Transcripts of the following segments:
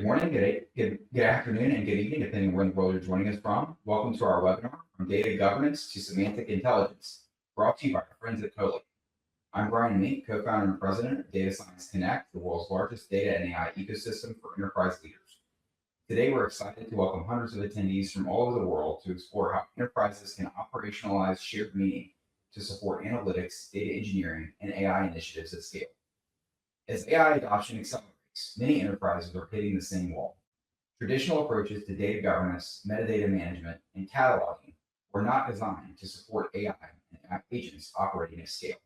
Good morning, good afternoon, and good evening, depending on where in the world you're joining us from. Welcome to our webinar, From Data Governance to Semantic Intelligence, brought to you by our friends at Collate. I'm Brian Mink, co-founder and president of Data Science Connect, the world's largest data and AI ecosystem for enterprise leaders. Today, we're excited to welcome hundreds of attendees from all over the world to explore how enterprises can operationalize shared meaning to support analytics, data engineering, and AI initiatives at scale. As AI adoption accelerates, many enterprises are hitting the same wall. Traditional approaches to data governance, metadata management, and cataloging were not designed to support AI and agents operating at scale.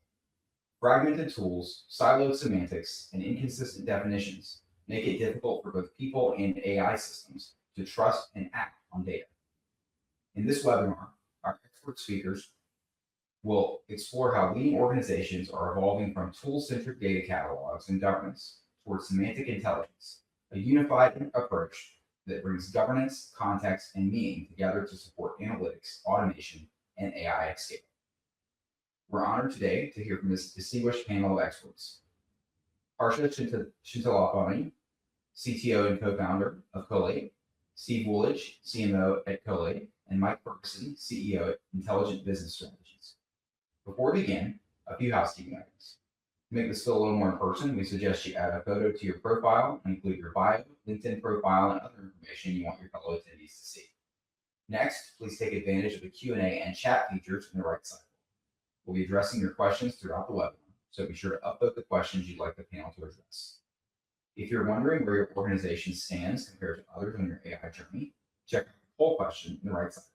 Fragmented tools, siloed semantics, and inconsistent definitions make it difficult for both people and AI systems to trust and act on data. In this webinar, our expert speakers will explore how leading organizations are evolving from tool-centric data catalogs and governance towards semantic intelligence, a unified approach that brings governance, context, and meaning together to support analytics, automation, and AI at scale. We're honored today to hear from this distinguished panel of experts. Harsha Chintalapani, CTO and co-founder of Collate, Steve Woolidge, CMO at Collate, and Mike Ferguson, CEO at Intelligent Business Strategies. Before we begin, a few housekeeping items. To make this feel a little more in person, we suggest you add a photo to your profile and include your bio, LinkedIn profile, and other information you want your fellow attendees to see. Next, please take advantage of the Q&A and chat features in the right side. We'll be addressing your questions throughout the webinar, so be sure to upvote the questions you'd like the panel to address. If you're wondering where your organization stands compared to others on your AI journey, check out the poll question in the right side.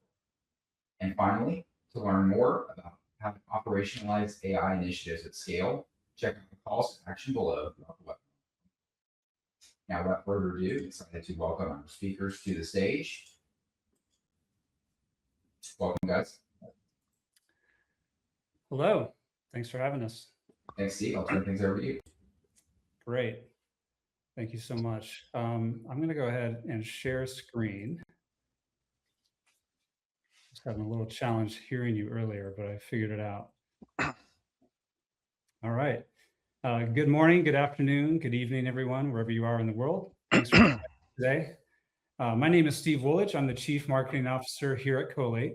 And finally, to learn more about how to operationalize AI initiatives at scale, check out the calls to action below throughout the webinar. Now, without further ado, excited to welcome our speakers to the stage. Welcome, guys. Hello. Thanks for having us. Thanks, Steve. I'll turn things over to you. Great. Thank you so much. I'm going to go ahead and share screen. Just having a little challenge hearing you earlier, but I figured it out. All right. Good morning, good afternoon, good evening, everyone, wherever you are in the world. Thanks for joining today. My name is Steve Woolidge. I'm the Chief Marketing Officer here at Collate.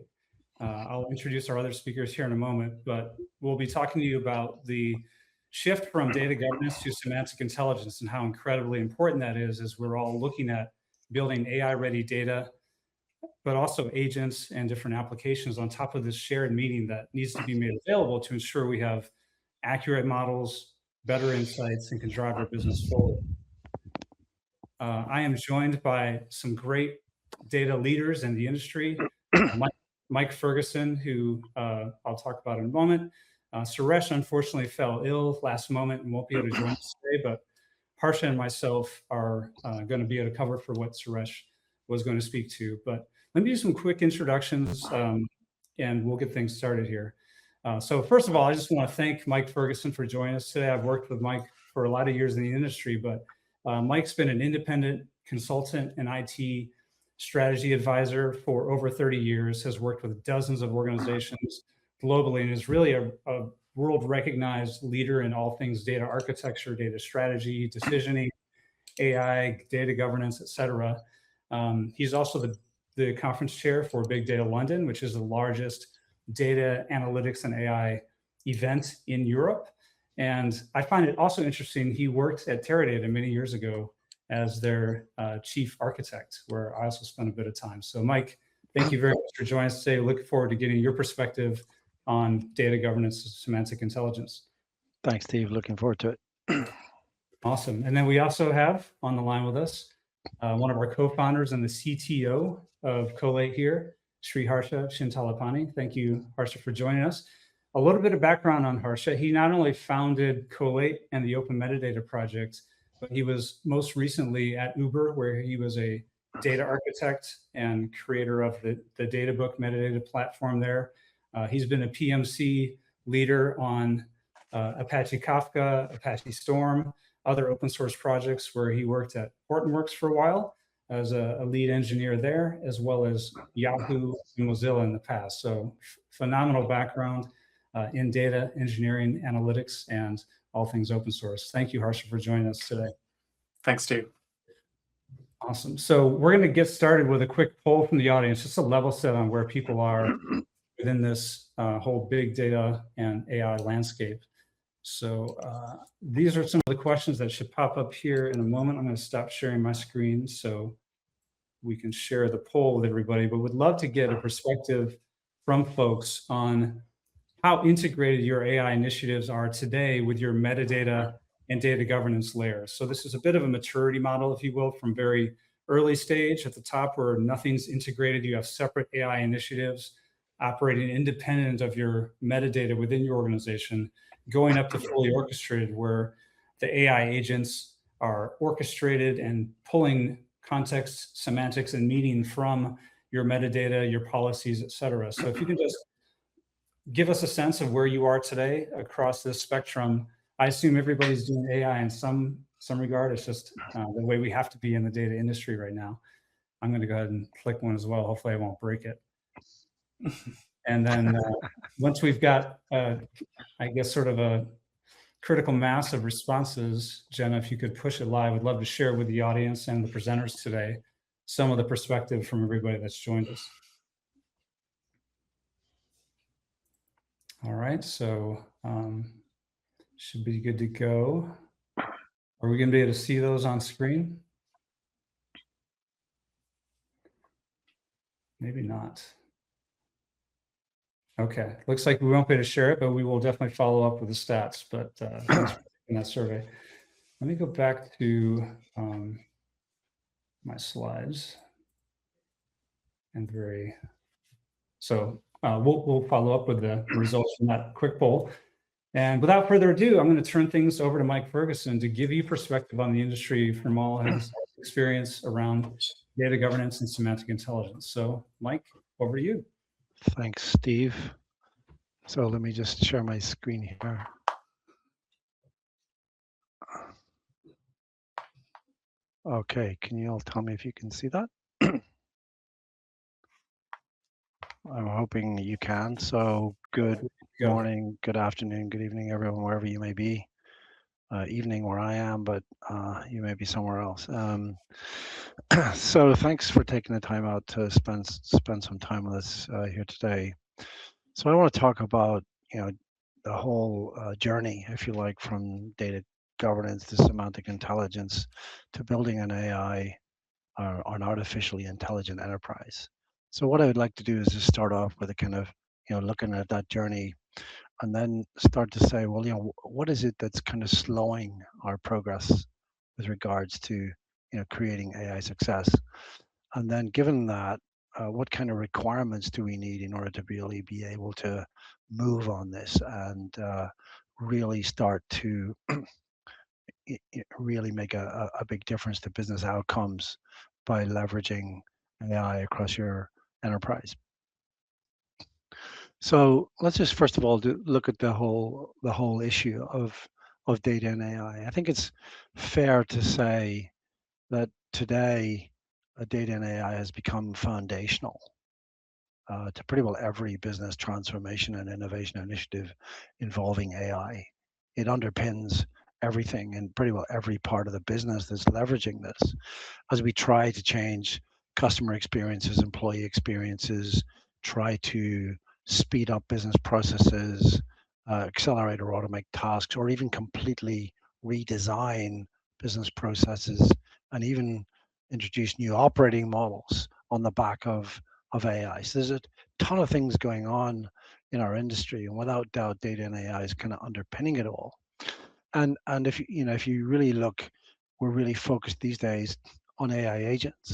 I'll introduce our other speakers here in a moment, but we'll be talking to you about the shift from data governance to semantic intelligence and how incredibly important that is as we're all looking at building AI-ready data, but also agents and different applications on top of this shared meaning that needs to be made available to ensure we have accurate models, better insights, and can drive our business forward. I am joined by some great data leaders in the industry, Mike Ferguson, who I'll talk about in a moment. Suresh unfortunately fell ill last moment and won't be able to join us today, but Harsha and myself are going to be able to cover for what Suresh was going to speak to. But let me do some quick introductions and we'll get things started here. So first of all, I just want to thank Mike Ferguson for joining us today. I've worked with Mike for a lot of years in the industry, but Mike's been an independent consultant and IT strategy advisor for over 30 years, has worked with dozens of organizations globally, and is really a world-recognized leader in all things data architecture, data strategy, decisioning, AI, data governance, et cetera. He's also the conference chair for Big Data London, which is the largest data analytics and AI event in Europe. And I find it also interesting, he worked at Teradata many years ago as their chief architect, where I also spent a bit of time. So Mike, thank you very much for joining us today. Looking forward to getting your perspective on data governance and semantic intelligence. Thanks, Steve. Looking forward to it. Awesome. And then we also have on the line with us one of our co-founders and the CTO of Collate here, Sri Harsha Chintalapani. Thank you, Harsha, for joining us. A little bit of background on Harsha. He not only founded Collate and the Open Metadata Project, but he was most recently at Uber, where he was a data architect and creator of the Databook metadata platform there. He's been a PMC leader on Apache Kafka, Apache Storm, other open source projects where he worked at Hortonworks for a while as a lead engineer there, as well as Yahoo and Mozilla in the past. So phenomenal background in data engineering, analytics, and all things open source. Thank you, Harsha, for joining us today. Thanks, Steve. Awesome. So we're going to get started with a quick poll from the audience, just a level set on where people are within this whole big data and AI landscape. So these are some of the questions that should pop up here in a moment. I'm going to stop sharing my screen so we can share the poll with everybody, but would love to get a perspective from folks on how integrated your AI initiatives are today with your metadata and data governance layers. So this is a bit of a maturity model, if you will, from very early stage at the top where nothing's integrated. You have separate AI initiatives operating independent of your metadata within your organization, going up to fully orchestrated where the AI agents are orchestrated and pulling context, semantics, and meaning from your metadata, your policies, et cetera. So if you can just give us a sense of where you are today across this spectrum. I assume everybody's doing AI in some regard. It's just the way we have to be in the data industry right now. I'm going to go ahead and click one as well. Hopefully I won't break it. And then once we've got, I guess, sort of a critical mass of responses, Jenna, if you could push it live, I'd love to share with the audience and the presenters today some of the perspective from everybody that's joined us. All right, so should be good to go. Are we going to be able to see those on screen? Maybe not. Okay, looks like we won't be able to share it, but we will definitely follow up with the stats. But thanks for taking that survey. Let me go back to my slides. And so we'll follow up with the results from that quick poll. And without further ado, I'm going to turn things over to Mike Ferguson to give you perspective on the industry from all his experience around data governance and semantic intelligence. So Mike, over to you. Thanks, Steve. So let me just share my screen here. Okay, can you all tell me if you can see that? I'm hoping you can. So good morning, good afternoon, good evening, everyone, wherever you may be. Evening where I am, but you may be somewhere else. So thanks for taking the time out to spend some time with us here today. So I want to talk about, the whole journey, if you like, from data governance to semantic intelligence to building an AI or an artificially intelligent enterprise. So what I would like to do is just start off with a kind of, looking at that journey and then start to say, well, what is it that's kind of slowing our progress with regards to, creating AI success? And then given that, what kind of requirements do we need in order to really be able to move on this and really start to really make a big difference to business outcomes by leveraging AI across your enterprise? So let's just first of all look at the whole issue of data and AI. I think it's fair to say that today data and AI has become foundational to pretty well every business transformation and innovation initiative involving AI. It underpins everything in pretty well every part of the business that's leveraging this as we try to change customer experiences, employee experiences, try to speed up business processes, accelerate or automate tasks, or even completely redesign business processes, and even introduce new operating models on the back of AI. So there's a ton of things going on in our industry, and without doubt, data and AI is kind of underpinning it all. And if you really look, we're really focused these days on AI agents,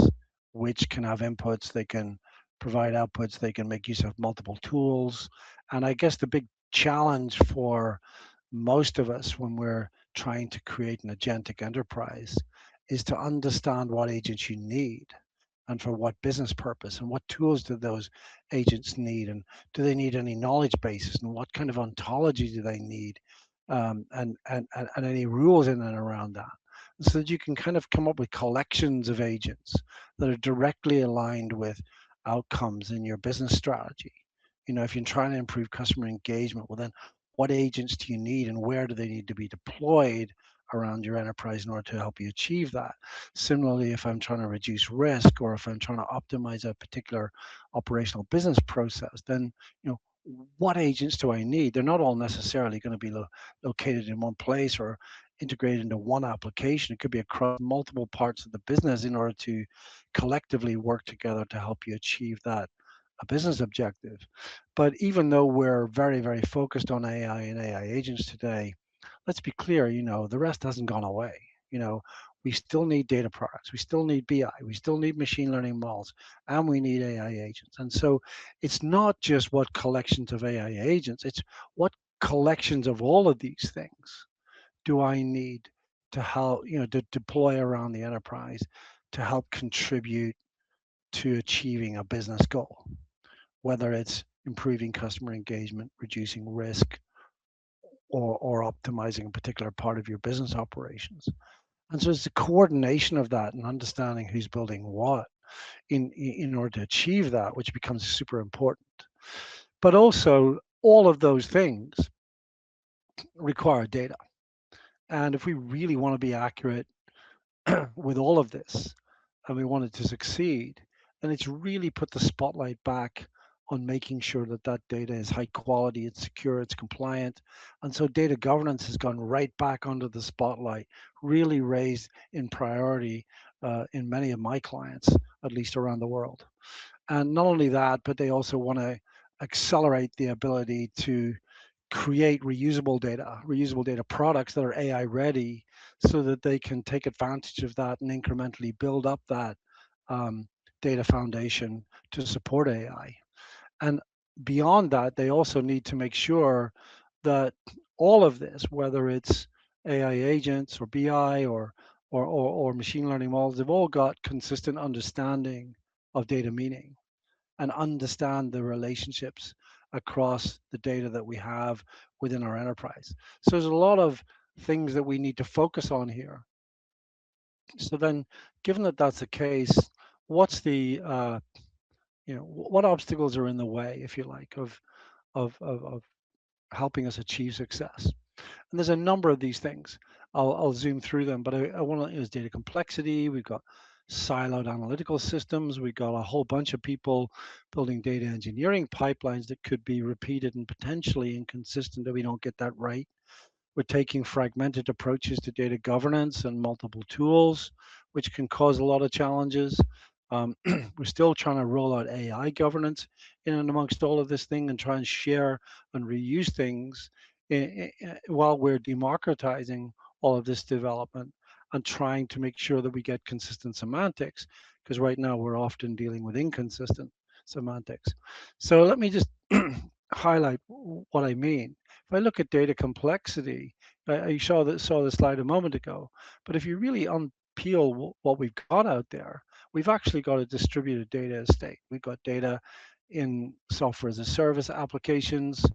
which can have inputs, they can provide outputs, they can make use of multiple tools. And I guess the big challenge for most of us when we're trying to create an agentic enterprise is to understand what agents you need and for what business purpose, and what tools do those agents need, and do they need any knowledge bases, and what kind of ontology do they need, and any rules in and around that, so that you can kind of come up with collections of agents that are directly aligned with outcomes in your business strategy. If you're trying to improve customer engagement, well then what agents do you need and where do they need to be deployed, around your enterprise in order to help you achieve that. Similarly, if I'm trying to reduce risk or if I'm trying to optimize a particular operational business process, then what agents do I need? They're not all necessarily going to be located in one place or integrated into one application. It could be across multiple parts of the business in order to collectively work together to help you achieve that a business objective. But even though we're very, very focused on AI and AI agents today, let's be clear, the rest hasn't gone away. We still need data products, we still need BI, we still need machine learning models, and we need AI agents. And so it's not just what collections of AI agents, it's what collections of all of these things do I need to help, to deploy around the enterprise to help contribute to achieving a business goal, whether it's improving customer engagement, reducing risk, or optimizing a particular part of your business operations. And so it's the coordination of that and understanding who's building what in order to achieve that, which becomes super important. But also, all of those things require data. And if we really want to be accurate with all of this and we want it to succeed, then it's really put the spotlight back on making sure that that data is high quality, it's secure, it's compliant. And so data governance has gone right back under the spotlight, really raised in priority in many of my clients, at least around the world. And not only that, but they also want to accelerate the ability to create reusable data products that are AI ready so that they can take advantage of that and incrementally build up that data foundation to support AI. And beyond that, they also need to make sure that all of this, whether it's AI agents or BI or machine learning models, they've all got consistent understanding of data meaning and understand the relationships across the data that we have within our enterprise. So there's a lot of things that we need to focus on here. So then, given that that's the case, what's the what obstacles are in the way, if you like, of helping us achieve success? And there's a number of these things. I'll zoom through them, but I want to use data complexity. We've got siloed analytical systems. We've got a whole bunch of people building data engineering pipelines that could be repeated and potentially inconsistent if we don't get that right. We're taking fragmented approaches to data governance and multiple tools, which can cause a lot of challenges. We're still trying to roll out AI governance in and amongst all of this thing and try and share and reuse things while we're democratizing all of this development and trying to make sure that we get consistent semantics, because right now we're often dealing with inconsistent semantics. So let me just highlight what I mean. If I look at data complexity, I saw the slide a moment ago, but if you really unpeel what we've got out there, we've actually got a distributed data estate. We've got data in software as a service applications,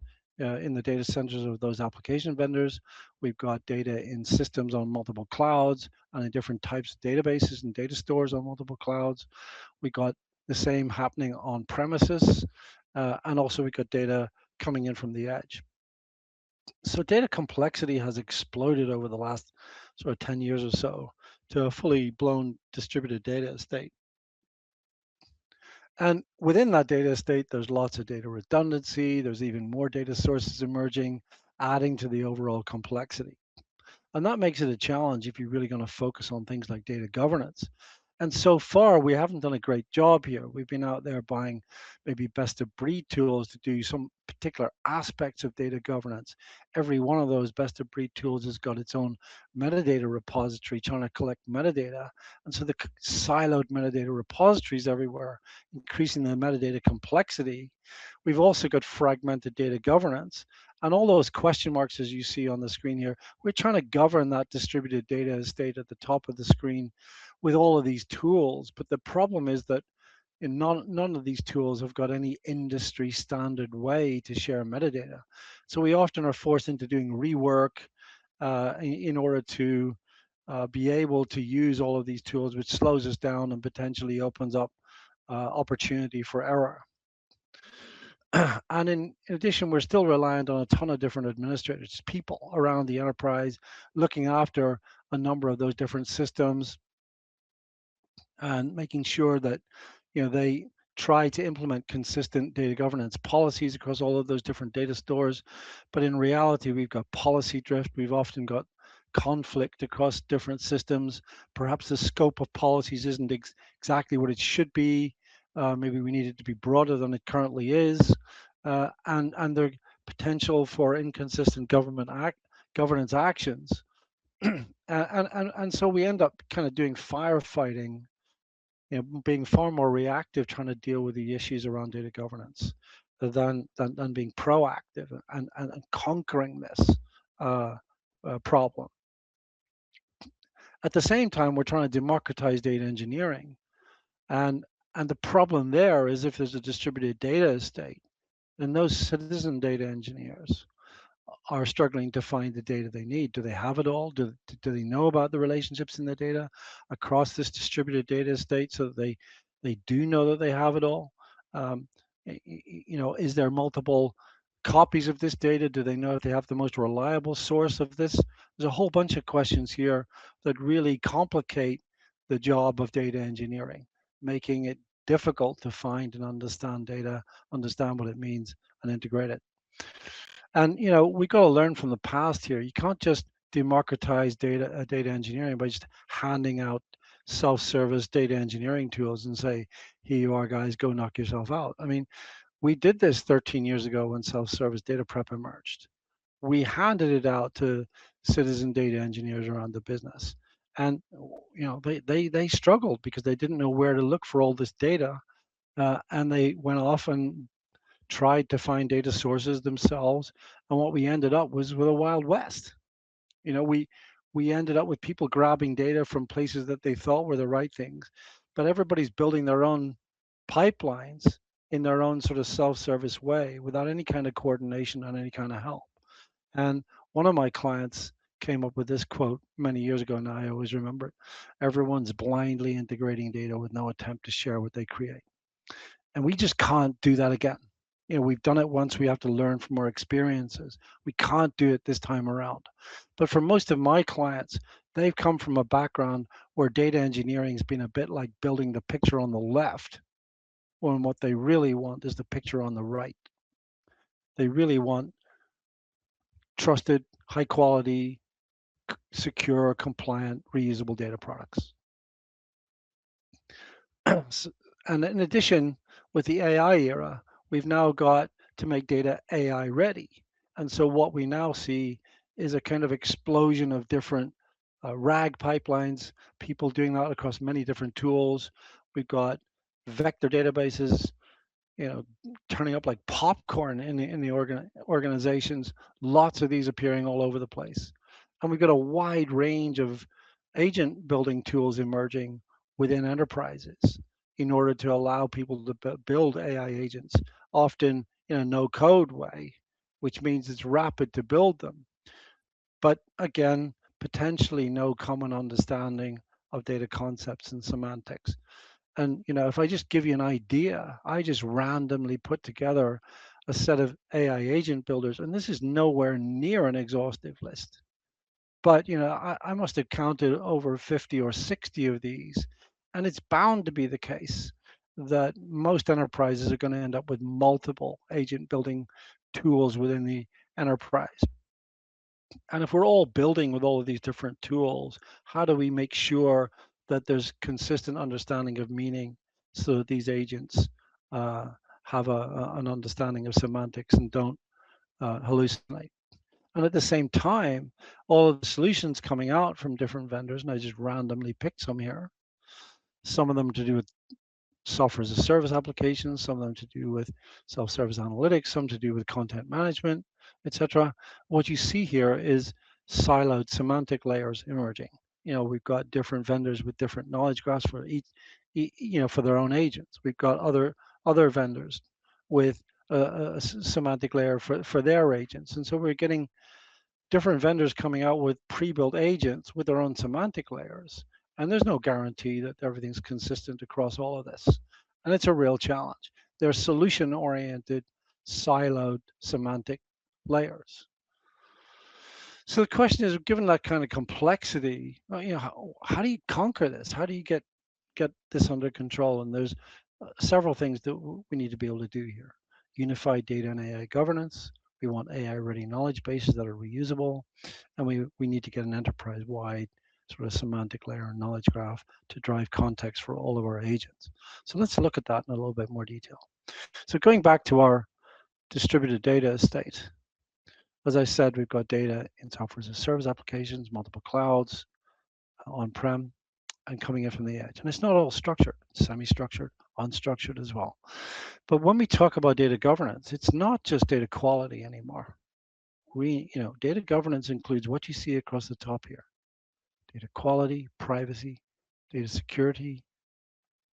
in the data centers of those application vendors. We've got data in systems on multiple clouds and in different types of databases and data stores on multiple clouds. We got the same happening on premises, and also we got data coming in from the edge. So data complexity has exploded over the last sort of 10 years or so to a fully blown distributed data estate. And within that data estate, there's lots of data redundancy. There's even more data sources emerging, adding to the overall complexity. And that makes it a challenge if you're really going to focus on things like data governance. And so far, we haven't done a great job here. We've been out there buying maybe best of breed tools to do some particular aspects of data governance. Every one of those best of breed tools has got its own metadata repository trying to collect metadata. And so the siloed metadata repositories everywhere, increasing the metadata complexity. We've also got fragmented data governance. And all those question marks, as you see on the screen here, we're trying to govern that distributed data estate at the top of the screen with all of these tools. But the problem is that none of these tools have got any industry standard way to share metadata. So we often are forced into doing rework in order to be able to use all of these tools, which slows us down and potentially opens up opportunity for error. And in addition, we're still reliant on a ton of different administrators, people around the enterprise, looking after a number of those different systems and making sure that they try to implement consistent data governance policies across all of those different data stores. But in reality, we've got policy drift. We've often got conflict across different systems. Perhaps the scope of policies isn't exactly what it should be. Maybe we need it to be broader than it currently is. And the potential for inconsistent governance actions. And so we end up kind of doing firefighting, being far more reactive, trying to deal with the issues around data governance than being proactive and conquering this problem. At the same time, we're trying to democratize data engineering, and the problem there is if there's a distributed data estate, then those citizen data engineers are struggling to find the data they need. Do they have it all? Do they know about the relationships in the data across this distributed data estate so that they do know that they have it all? Is there multiple copies of this data? Do they know if they have the most reliable source of this? There's a whole bunch of questions here that really complicate the job of data engineering, making it difficult to find and understand data, understand what it means, and integrate it. And we got to learn from the past here. You can't just democratize data engineering by just handing out self-service data engineering tools and say, here you are, guys, go knock yourself out. I mean, we did this 13 years ago when self-service data prep emerged. We handed it out to citizen data engineers around the business, and they struggled because they didn't know where to look for all this data, and they went off and tried to find data sources themselves, and what we ended up was with a Wild West. We ended up with people grabbing data from places that they thought were the right things, but everybody's building their own pipelines in their own sort of self-service way without any kind of coordination and any kind of help. And one of my clients came up with this quote many years ago, and I always remember it. Everyone's blindly integrating data with no attempt to share what they create. And we just can't do that again. We've done it once, we have to learn from our experiences. We can't do it this time around. But for most of my clients, they've come from a background where data engineering has been a bit like building the picture on the left, when what they really want is the picture on the right. They really want trusted, high quality, secure, compliant, reusable data products. And in addition, with the AI era, we've now got to make data AI ready. And so what we now see is a kind of explosion of different RAG pipelines, people doing that across many different tools. We've got vector databases, turning up like popcorn in the organizations, lots of these appearing all over the place. And we've got a wide range of agent building tools emerging within enterprises in order to allow people to build AI agents, often in a no code way, which means it's rapid to build them. But again, potentially no common understanding of data concepts and semantics. And if I just give you an idea, I just randomly put together a set of AI agent builders, and this is nowhere near an exhaustive list. But I must have counted over 50 or 60 of these, and it's bound to be the case that most enterprises are going to end up with multiple agent building tools within the enterprise. And if we're all building with all of these different tools, how do we make sure that there's consistent understanding of meaning so that these agents have an understanding of semantics and don't hallucinate? And at the same time, all of the solutions coming out from different vendors, and I just randomly picked some here, some of them to do with software as a service applications, some of them to do with self-service analytics, some to do with content management, etc. What you see here is siloed semantic layers emerging. We've got different vendors with different knowledge graphs for each, for their own agents. We've got other vendors with a semantic layer for their agents. And so we're getting different vendors coming out with pre-built agents with their own semantic layers. And there's no guarantee that everything's consistent across all of this. And it's a real challenge. They're solution-oriented siloed semantic layers. So the question is, given that kind of complexity, how do you conquer this? How do you get this under control? And there's several things that we need to be able to do here. Unified data and AI governance. We want AI-ready knowledge bases that are reusable, and we need to get an enterprise-wide sort of semantic layer and knowledge graph to drive context for all of our agents. So let's look at that in a little bit more detail. So going back to our distributed data estate, as I said, we've got data in software as a service applications, multiple clouds, on-prem, and coming in from the edge. And it's not all structured, it's semi-structured, unstructured as well. But when we talk about data governance, it's not just data quality anymore. Data governance includes what you see across the top here: data quality, privacy, data security,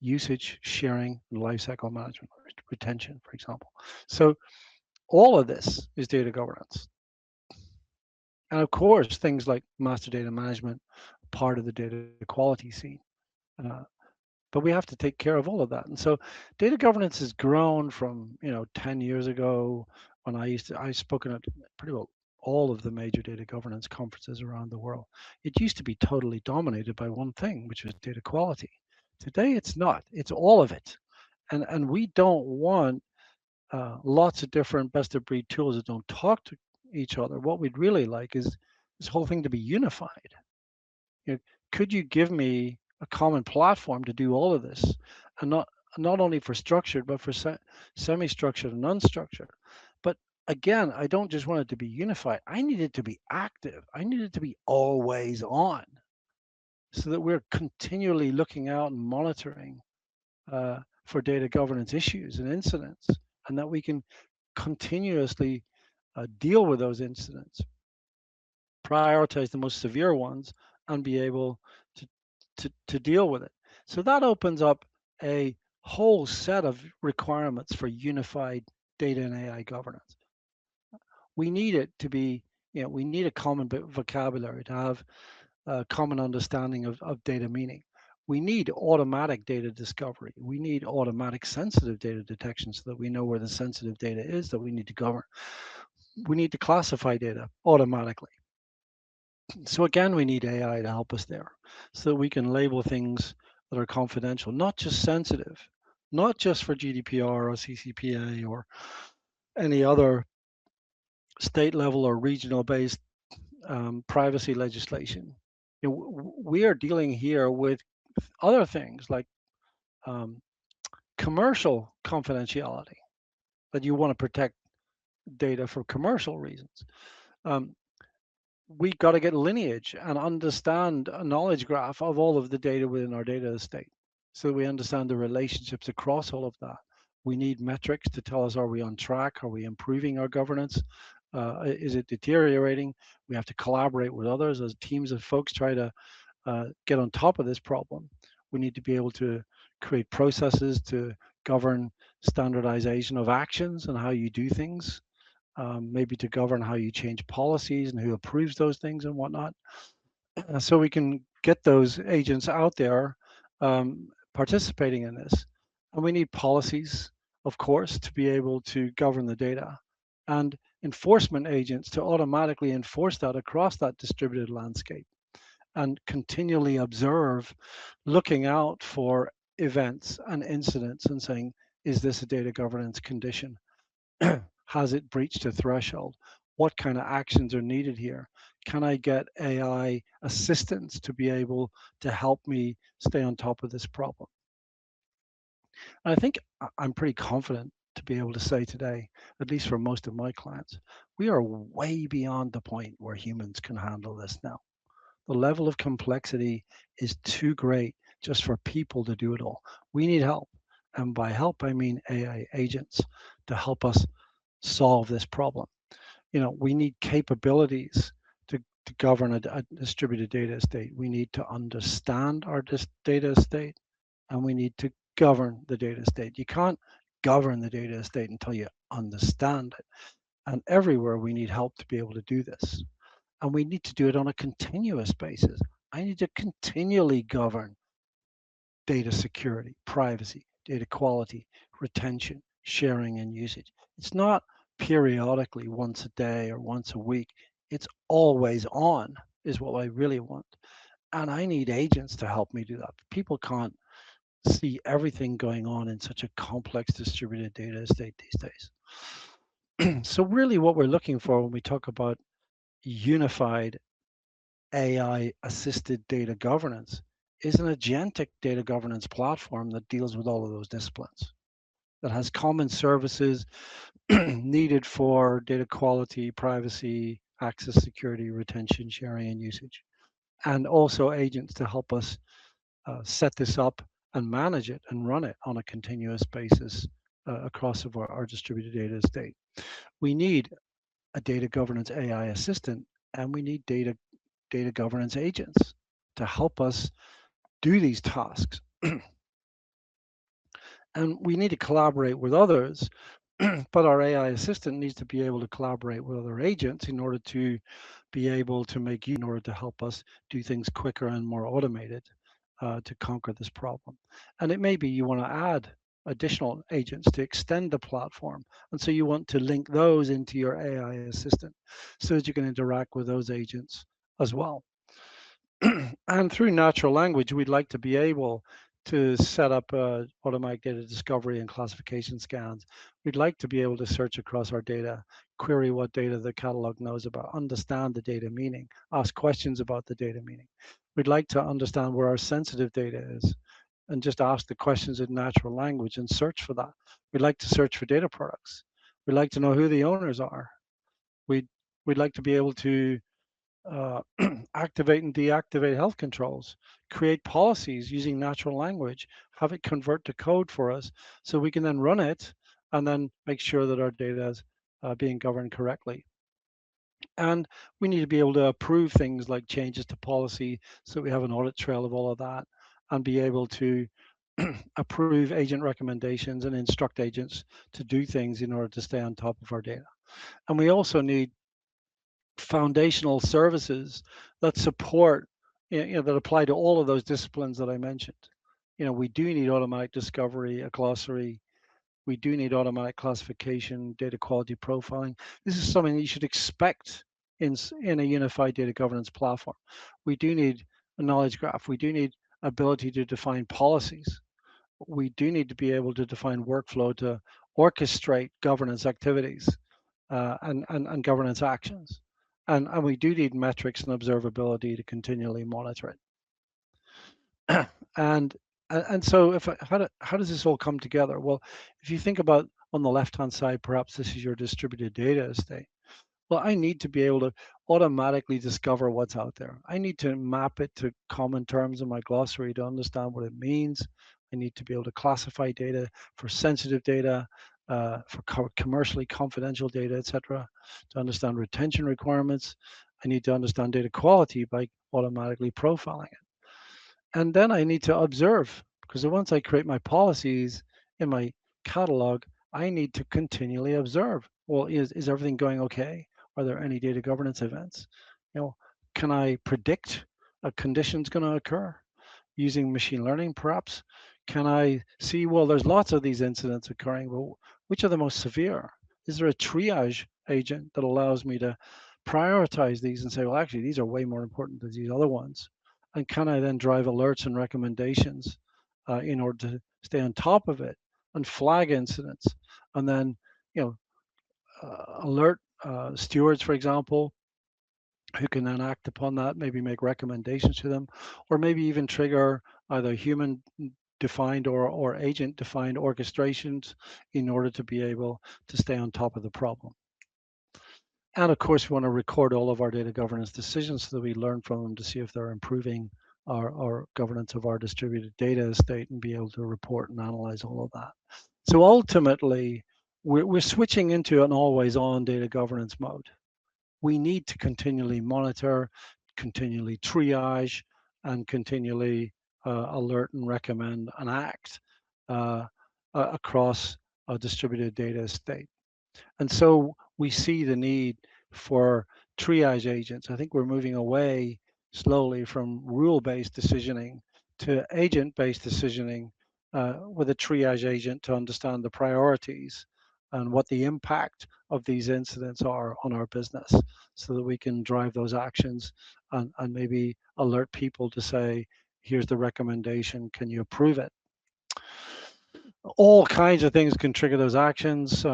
usage, sharing, and lifecycle management, retention, for example. So all of this is data governance. And of course, things like master data management, part of the data quality scene. But we have to take care of all of that. And so data governance has grown from, 10 years ago when I've spoken at pretty well all of the major data governance conferences around the world. It used to be totally dominated by one thing, which was data quality. Today, it's not. It's all of it. And we don't want lots of different best of breed tools that don't talk to each other. What we'd really like is this whole thing to be unified. Could you give me a common platform to do all of this, and not only for structured, but for semi-structured and unstructured? But again, I don't just want it to be unified. I need it to be active. I need it to be always on, so that we're continually looking out and monitoring for data governance issues and incidents, and that we can continuously deal with those incidents, prioritize the most severe ones, and be able to deal with it. So that opens up a whole set of requirements for unified data and AI governance. We need it to be, we need a common vocabulary to have a common understanding of data meaning. We need automatic data discovery. We need automatic sensitive data detection so that we know where the sensitive data is that we need to govern. We need to classify data automatically. So again, we need AI to help us there so that we can label things that are confidential, not just sensitive, not just for GDPR or CCPA or any other state level or regional based privacy legislation. We are dealing here with other things like commercial confidentiality, that you want to protect data for commercial reasons. We got to get lineage and understand a knowledge graph of all of the data within our data estate, so we understand the relationships across all of that. We need metrics to tell us, are we on track? Are we improving our governance? Is it deteriorating? We have to collaborate with others as teams of folks try to get on top of this problem. We need to be able to create processes to govern standardization of actions and how you do things. Maybe to govern how you change policies and who approves those things and whatnot. So we can get those agents out there participating in this. And we need policies, of course, to be able to govern the data, and enforcement agents to automatically enforce that across that distributed landscape, and continually observe, looking out for events and incidents and saying, is this a data governance condition? Has it breached a threshold? What kind of actions are needed here? Can I get AI assistance to be able to help me stay on top of this problem? And I think I'm pretty confident to be able to say today, at least for most of my clients, we are way beyond the point where humans can handle this now. The level of complexity is too great just for people to do it all. We need help. And by help, I mean AI agents to help us solve this problem. We need capabilities to govern a distributed data estate. We need to understand our data estate, and we need to govern the data estate. You can't govern the data estate until you understand it. And everywhere we need help to be able to do this. And we need to do it on a continuous basis. I need to continually govern data security, privacy, data quality, retention, sharing, and usage. It's not periodically once a day or once a week. It's always on is what I really want. And I need agents to help me do that. People can't see everything going on in such a complex distributed data estate these days. So really what we're looking for when we talk about unified AI assisted data governance is an agentic data governance platform that deals with all of those disciplines, that has common services needed for data quality, privacy, access, security, retention, sharing, and usage, and also agents to help us set this up and manage it and run it on a continuous basis across of our distributed data estate. We need a data governance AI assistant, and we need data governance agents to help us do these tasks. And we need to collaborate with others, but our AI assistant needs to be able to collaborate with other agents in order to be able to in order to help us do things quicker and more automated to conquer this problem. And it may be you want to add additional agents to extend the platform. And so you want to link those into your AI assistant so that you can interact with those agents as well. And through natural language, we'd like to be able to set up automatic data discovery and classification scans. We'd like to be able to search across our data, query what data the catalog knows about, understand the data meaning, ask questions about the data meaning. We'd like to understand where our sensitive data is and just ask the questions in natural language and search for that. We'd like to search for data products. We'd like to know who the owners are. We'd like to be able to activate and deactivate health controls, create policies using natural language, have it convert to code for us so we can then run it and then make sure that our data is being governed correctly. And we need to be able to approve things like changes to policy so we have an audit trail of all of that and be able to approve agent recommendations and instruct agents to do things in order to stay on top of our data. And we also need foundational services that support, that apply to all of those disciplines that I mentioned. We do need automatic discovery, a glossary. We do need automatic classification, data quality profiling. This is something that you should expect in a unified data governance platform. We do need a knowledge graph. We do need ability to define policies. We do need to be able to define workflow to orchestrate governance activities and governance actions. And we do need metrics and observability to continually monitor it. and so how does this all come together? Well, if you think about on the left-hand side, perhaps this is your distributed data estate. Well, I need to be able to automatically discover what's out there. I need to map it to common terms in my glossary to understand what it means. I need to be able to classify data for sensitive data, for commercially confidential data, etc., to understand retention requirements. I need to understand data quality by automatically profiling it. And then I need to observe, because once I create my policies in my catalog, I need to continually observe. Well, is everything going okay? Are there any data governance events? Can I predict a condition's going to occur using machine learning, perhaps? Can I see, well, there's lots of these incidents occurring, but which are the most severe? Is there a triage agent that allows me to prioritize these and say, well, actually, these are way more important than these other ones? And can I then drive alerts and recommendations in order to stay on top of it and flag incidents? And then, alert stewards, for example, who can then act upon that, maybe make recommendations to them, or maybe even trigger either human defined or agent defined orchestrations in order to be able to stay on top of the problem. And of course, we want to record all of our data governance decisions so that we learn from them to see if they're improving our governance of our distributed data estate and be able to report and analyze all of that. So ultimately, we're switching into an always on data governance mode. We need to continually monitor, continually triage, and continually alert and recommend and act across a distributed data estate. And so we see the need for triage agents. I think we're moving away slowly from rule-based decisioning to agent-based decisioning with a triage agent to understand the priorities and what the impact of these incidents are on our business, so that we can drive those actions and maybe alert people to say, here's the recommendation, can you approve it? All kinds of things can trigger those actions.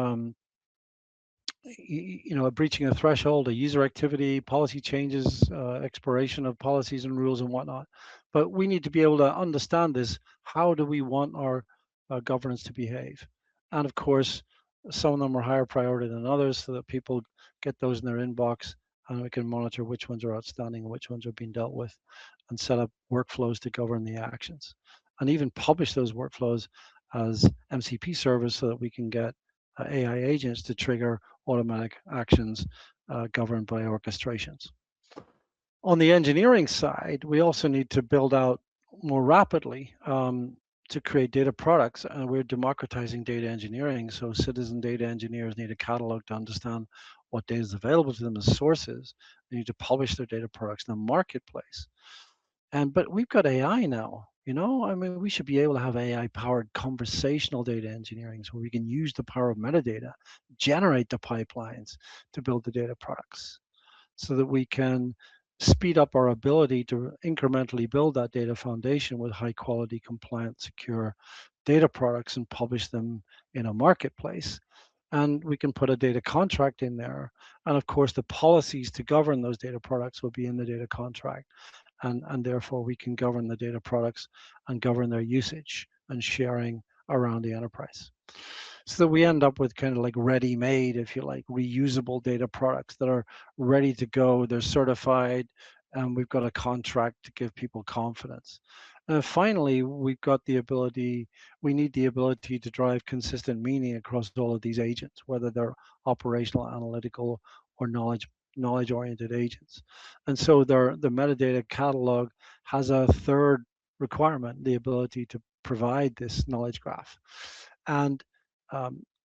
Breaching a threshold, a user activity, policy changes, expiration of policies and rules and whatnot. But we need to be able to understand this. How do we want our governance to behave? And of course, some of them are higher priority than others, so that people get those in their inbox, and we can monitor which ones are outstanding and which ones are being dealt with, and set up workflows to govern the actions, and even publish those workflows as MCP service, so that we can get AI agents to trigger automatic actions governed by orchestrations. On the engineering side, we also need to build out more rapidly to create data products, and we're democratizing data engineering. So citizen data engineers need a catalog to understand what data is available to them as sources. They need to publish their data products in the marketplace. But we've got AI now. I mean, we should be able to have AI-powered conversational data engineering, so we can use the power of metadata, generate the pipelines to build the data products, so that we can speed up our ability to incrementally build that data foundation with high-quality, compliant, secure data products and publish them in a marketplace. And we can put a data contract in there. And of course, the policies to govern those data products will be in the data contract. And therefore we can govern the data products and govern their usage and sharing around the enterprise. So that we end up with kind of like ready-made, if you like, reusable data products that are ready to go, they're certified, and we've got a contract to give people confidence. And finally, we need the ability to drive consistent meaning across all of these agents, whether they're operational, analytical, or knowledge-oriented agents. And so the metadata catalog has a third requirement, the ability to provide this knowledge graph and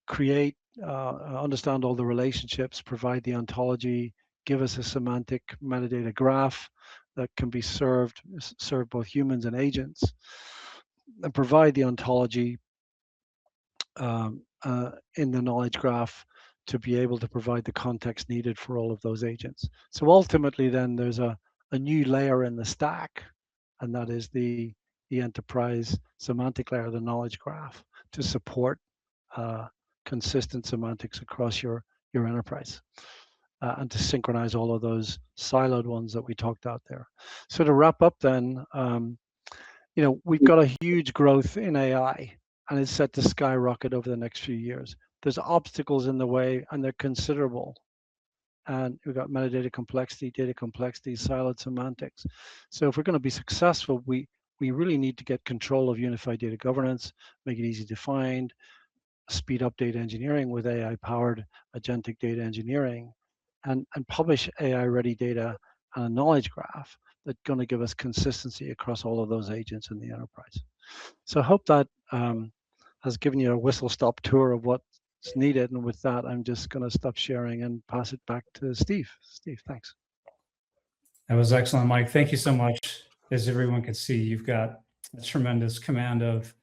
create, understand all the relationships, provide the ontology, give us a semantic metadata graph that can be serve both humans and agents, and provide the ontology in the knowledge graph to be able to provide the context needed for all of those agents. So ultimately then there's a new layer in the stack, and that is the enterprise semantic layer, the knowledge graph, to support consistent semantics across your enterprise, and to synchronize all of those siloed ones that we talked out there. So to wrap up then, we've got a huge growth in AI, and it's set to skyrocket over the next few years. There's obstacles in the way, and they're considerable. And we've got metadata complexity, data complexity, siloed semantics. So if we're going to be successful, we really need to get control of unified data governance, make it easy to find, speed up data engineering with AI-powered agentic data engineering, and publish AI-ready data and a knowledge graph that's going to give us consistency across all of those agents in the enterprise. So I hope that has given you a whistle-stop tour of what's needed. And with that, I'm just going to stop sharing and pass it back to Steve. Steve, thanks. That was excellent, Mike. Thank you so much. As everyone can see, you've got a tremendous command of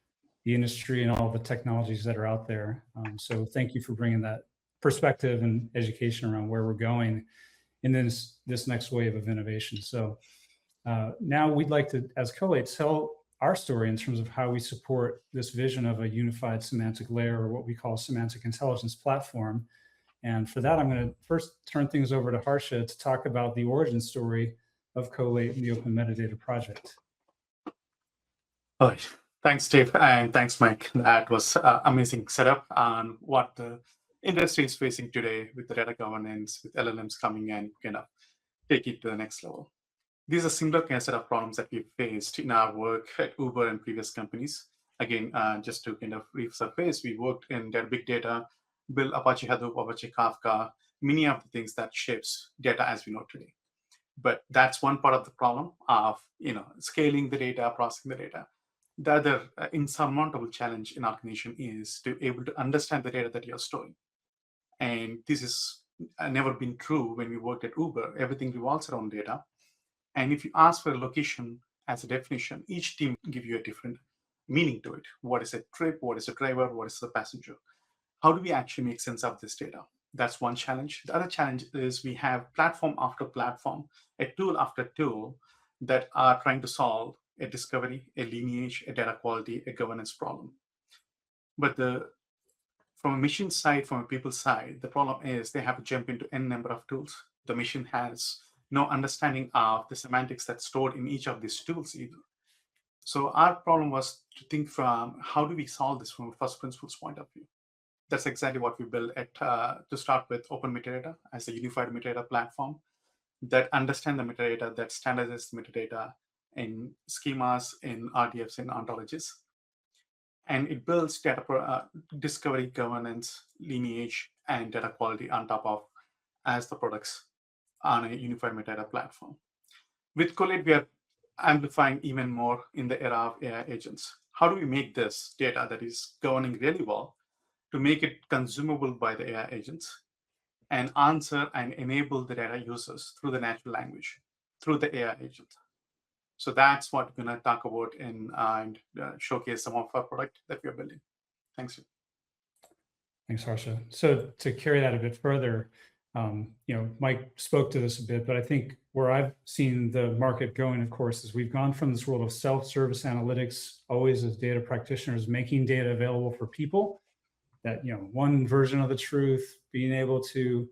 the industry and all the technologies that are out there. So thank you for bringing that perspective and education around where we're going in this next wave of innovation. So now we'd like to, as Collate, tell our story in terms of how we support this vision of a unified semantic layer, or what we call a semantic intelligence platform. And for that, I'm going to first turn things over to Harsha to talk about the origin story of Collate and the Open Metadata Project. Oh, thanks, Steve, and thanks, Mike. That was an amazing setup on what the industry is facing today with the data governance, with LLMs coming and kind of take it to the next level. These are similar kind of set of problems that we've faced in our work at Uber and previous companies. Again, just to kind of resurface, we worked in big data, built Apache Hadoop, Apache Kafka, many of the things that shapes data as we know today. But that's one part of the problem of scaling the data, processing the data. The other insurmountable challenge in our organization is to be able to understand the data that you're storing. And this has never been true when we worked at Uber. Everything revolves around data. And if you ask for a location as a definition, each team give you a different meaning to it. What is a trip? What is a driver? What is the passenger? How do we actually make sense of this data? That's one challenge. The other challenge is we have platform after platform, a tool after tool that are trying to solve a discovery, a lineage, a data quality, a governance problem. But from a machine side, from a people side, the problem is they have to jump into n number of tools. The machine has no understanding of the semantics that's stored in each of these tools either. So our problem was to think from how do we solve this from a first principles point of view. That's exactly what we built to start with open metadata as a unified metadata platform that understand the metadata, that standardizes the metadata in schemas, in RDFs, in ontologies. And it builds data discovery, governance, lineage, and data quality on top of as the products on a unified metadata platform. With Collate, we are amplifying even more in the era of AI agents. How do we make this data that is governing really well to make it consumable by the AI agents and answer and enable the data users through the natural language, through the AI agent? So that's what we're going to talk about and showcase some of our product that we are building. Thanks. Thanks, Harsha. So to carry that a bit further, Mike spoke to this a bit, but I think where I've seen the market going, of course, is we've gone from this world of self-service analytics, always as data practitioners, making data available for people, that, one version of the truth, being able to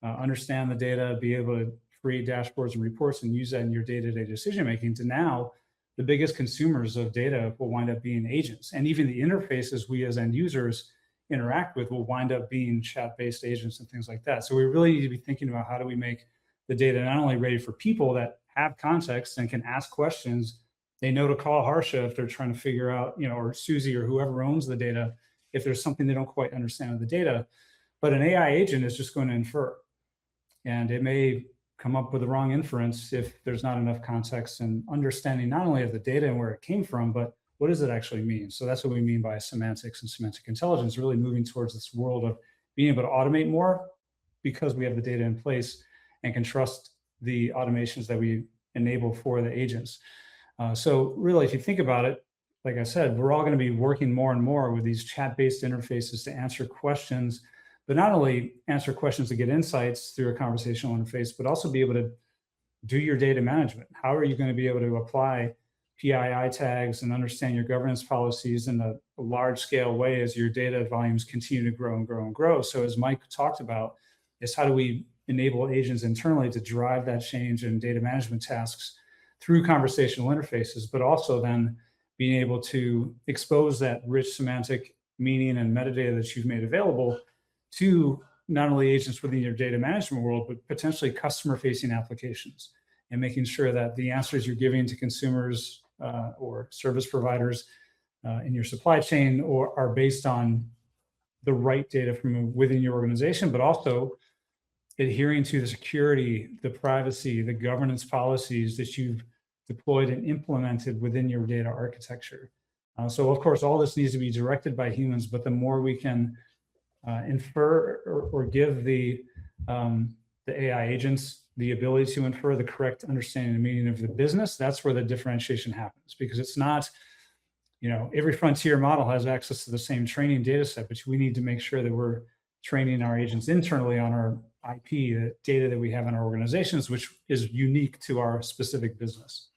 understand the data, be able to create dashboards and reports and use that in your day-to-day decision-making, to now the biggest consumers of data will wind up being agents. And even the interfaces we as end users interact with will wind up being chat-based agents and things like that. So we really need to be thinking about how do we make the data not only ready for people that have context and can ask questions, they know to call Harsha if they're trying to figure out, or Susie or whoever owns the data, if there's something they don't quite understand of the data. But an AI agent is just going to infer. And it may come up with the wrong inference if there's not enough context and understanding not only of the data and where it came from, but what does it actually mean? So that's what we mean by semantics and semantic intelligence, really moving towards this world of being able to automate more because we have the data in place and can trust the automations that we enable for the agents. So really, if you think about it, like I said, we're all going to be working more and more with these chat-based interfaces to answer questions, but not only answer questions to get insights through a conversational interface, but also be able to do your data management. How are you going to be able to apply PII tags and understand your governance policies in a large-scale way as your data volumes continue to grow and grow and grow? So as Mike talked about, is how do we enable agents internally to drive that change in data management tasks through conversational interfaces, but also then being able to expose that rich semantic meaning and metadata that you've made available to not only agents within your data management world, but potentially customer-facing applications, and making sure that the answers you're giving to consumers or service providers in your supply chain are based on the right data from within your organization, but also adhering to the security, the privacy, the governance policies that you've deployed and implemented within your data architecture. So of course, all this needs to be directed by humans, but the more we can infer or give the AI agents the ability to infer the correct understanding and meaning of the business, that's where the differentiation happens. Because it's not, every frontier model has access to the same training data set, but we need to make sure that we're training our agents internally on our IP, the data that we have in our organizations, which is unique to our specific business.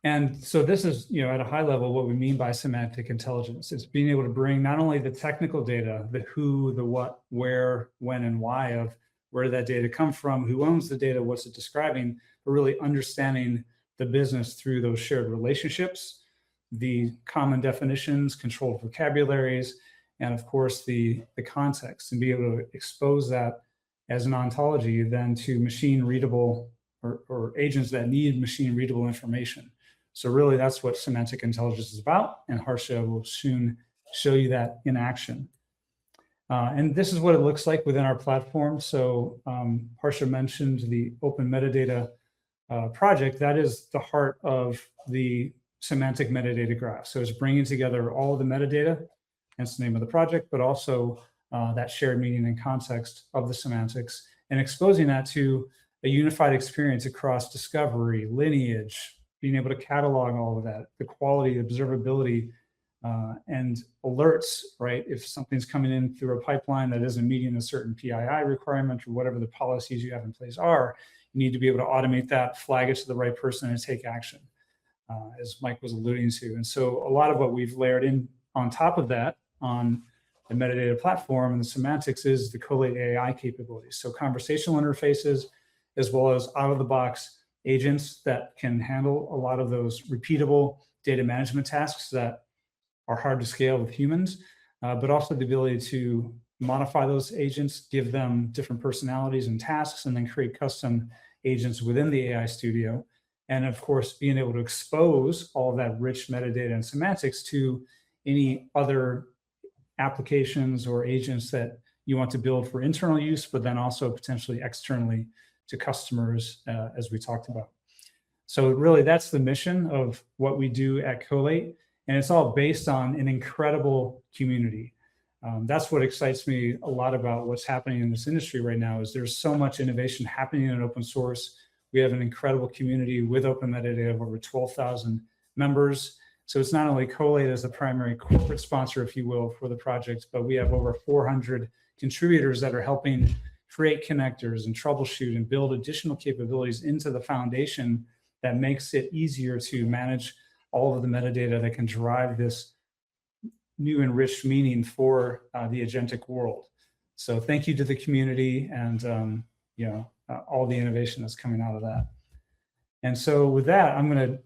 And so this is, at a high level, what we mean by semantic intelligence. It's being able to bring not only the technical data, the who, the what, where, when, and why of where did that data come from, who owns the data, what's it describing, but really understanding the business through those shared relationships, the common definitions, controlled vocabularies, and of course the context, and be able to expose that as an ontology then to machine readable or agents that need machine readable information. So really that's what semantic intelligence is about, and Harsha will soon show you that in action. And this is what it looks like within our platform. So Harsha mentioned the open metadata project. That is the heart of the semantic metadata graph. So it's bringing together all the metadata, hence the name of the project, but also that shared meaning and context of the semantics, and exposing that to a unified experience across discovery, lineage, being able to catalog all of that, the quality, observability, and alerts, right? If something's coming in through a pipeline that isn't meeting a certain PII requirement or whatever the policies you have in place are, you need to be able to automate that, flag it to the right person, and take action, as Mike was alluding to. And so a lot of what we've layered in on top of that on the metadata platform and the semantics is the Collate AI capabilities. So conversational interfaces, as well as out-of-the-box agents that can handle a lot of those repeatable data management tasks that are hard to scale with humans, but also the ability to modify those agents, give them different personalities and tasks, and then create custom agents within the AI Studio. And of course, being able to expose all of that rich metadata and semantics to any other applications or agents that you want to build for internal use, but then also potentially externally to customers, as we talked about. So really, that's the mission of what we do at Collate. And it's all based on an incredible community. That's what excites me a lot about what's happening in this industry right now is there's so much innovation happening in open source. We have an incredible community with open metadata of over 12,000 members. So it's not only Collate as the primary corporate sponsor, if you will, for the project, but we have over 400 contributors that are helping create connectors and troubleshoot and build additional capabilities into the foundation that makes it easier to manage all of the metadata that can drive this new enriched meaning for the agentic world. So thank you to the community and all the innovation that's coming out of that. And so with that, I'm going to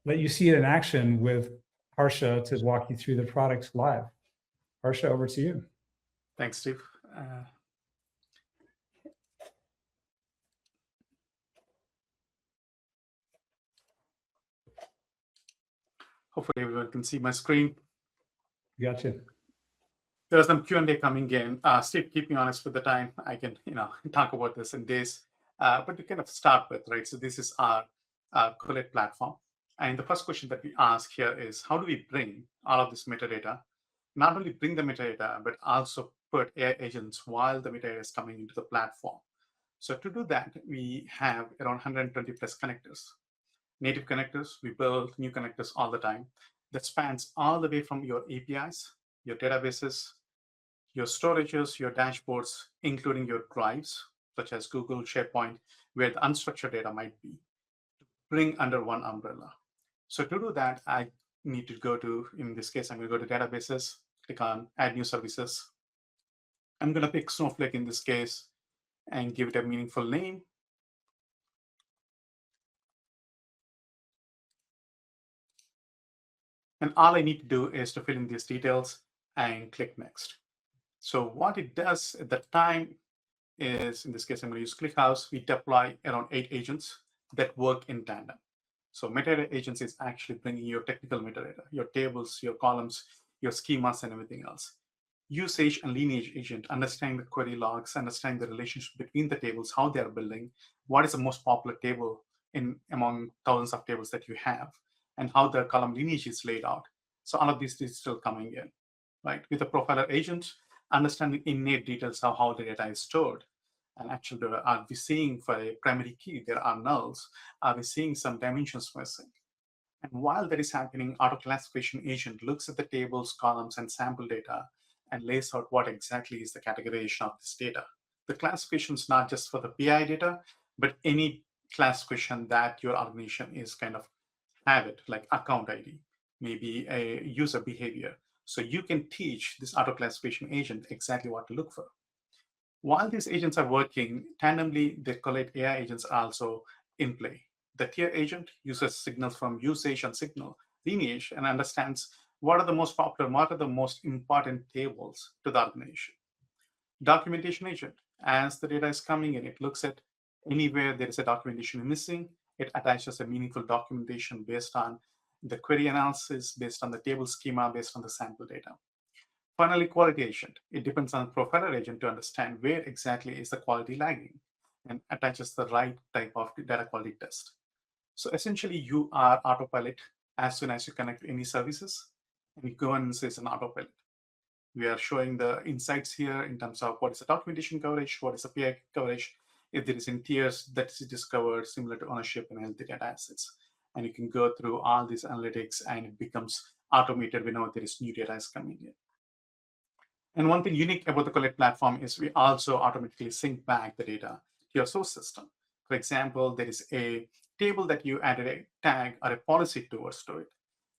let you see it in action with Harsha to walk you through the product live. Harsha, over to you. Thanks, Steve. Hopefully everyone can see my screen. Gotcha. There's some Q&A coming in. Steve, keep me honest with the time. I can, talk about this in days. But to kind of start with, right? So this is our Collate platform. And the first question that we ask here is, how do we bring all of this metadata? Not only bring the metadata, but also put AI agents while the metadata is coming into the platform. So to do that, we have around 120 plus connectors. Native connectors, we build new connectors all the time that spans all the way from your APIs, your databases, your storages, your dashboards, including your drives, such as Google, SharePoint, where the unstructured data might be, to bring under one umbrella. So to do that, I need to go to, in this case, I'm going to go to databases, click on add new services. I'm going to pick Snowflake in this case and give it a meaningful name. And all I need to do is to fill in these details and click next. So what it does at the time is, in this case, I'm going to use ClickHouse. We deploy around 8 agents that work in tandem. So metadata agents is actually bringing your technical metadata, your tables, your columns, your schemas, and everything else. Usage and lineage agent, understanding the query logs, understanding the relationship between the tables, how they are building, what is the most popular table among thousands of tables that you have, and how the column lineage is laid out. So all of this is still coming in, right? With the profiler agent, understanding innate details of how the data is stored. And actually, are we seeing for a primary key, there are nulls? Are we seeing some dimensions missing? And while that is happening, auto classification agent looks at the tables, columns, and sample data and lays out what exactly is the categorization of this data. The classification is not just for the PI data, but any classification that your organization is kind of have it, like account ID, maybe a user behavior. So you can teach this auto classification agent exactly what to look for. While these agents are working, tandemly, the Collate AI agents are also in play. The tier agent uses signals from usage and signal lineage and understands what are the most popular, what are the most important tables to the organization. Documentation agent, as the data is coming in, it looks at anywhere there is a documentation missing, it attaches a meaningful documentation based on the query analysis, based on the table schema, based on the sample data. Finally, quality agent. It depends on the profiler agent to understand where exactly is the quality lagging and attaches the right type of data quality test. So essentially, you are autopilot as soon as you connect any services, and you go and say it's an autopilot. We are showing the insights here in terms of what is the documentation coverage, what is the PI coverage, if there is in tiers that is discovered similar to ownership and healthy data assets. and you can go through all these analytics, and it becomes automated whenever there is new data is coming in. And one thing unique about the Collate platform is we also automatically sync back the data to your source system. For example, there is a table that you added a tag or a policy towards to it.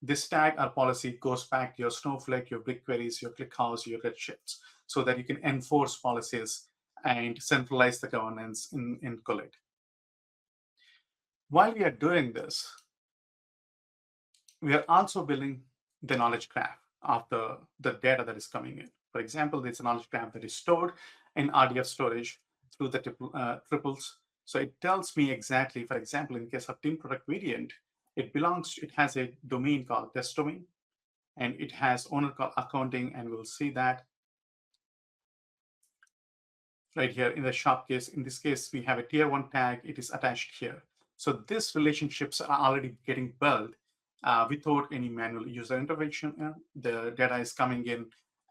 This tag or policy goes back to your Snowflake, your BigQueries, your ClickHouse, your Redshifts, so that you can enforce policies and centralize the governance in Collate. While we are doing this, we are also building the knowledge graph of the data that is coming in. For example, there's a knowledge graph that is stored in RDF storage through the triples. So it tells me exactly, for example, in case of team product variant, it has a domain called test domain, and it has owner called accounting, and we'll see that right here in the shop case. In this case, we have a tier 1 tag. It is attached here. So these relationships are already getting built without any manual user intervention. The data is coming in,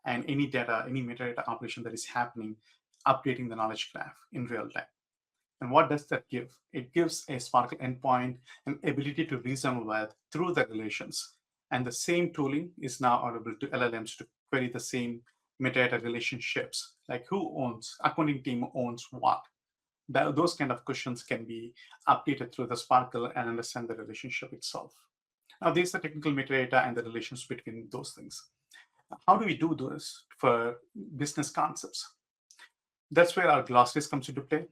and any data, any metadata operation that is happening, updating the knowledge graph in real time. And what does that give? It gives a Sparkle endpoint an ability to reason with through the relations. And the same tooling is now available to LLMs to query the same metadata relationships, like who owns, accounting team owns what. Those kind of questions can be updated through the Sparkle and understand the relationship itself. Now, these are technical metadata and the relations between those things. How do we do this for business concepts? That's where our glossaries comes into play.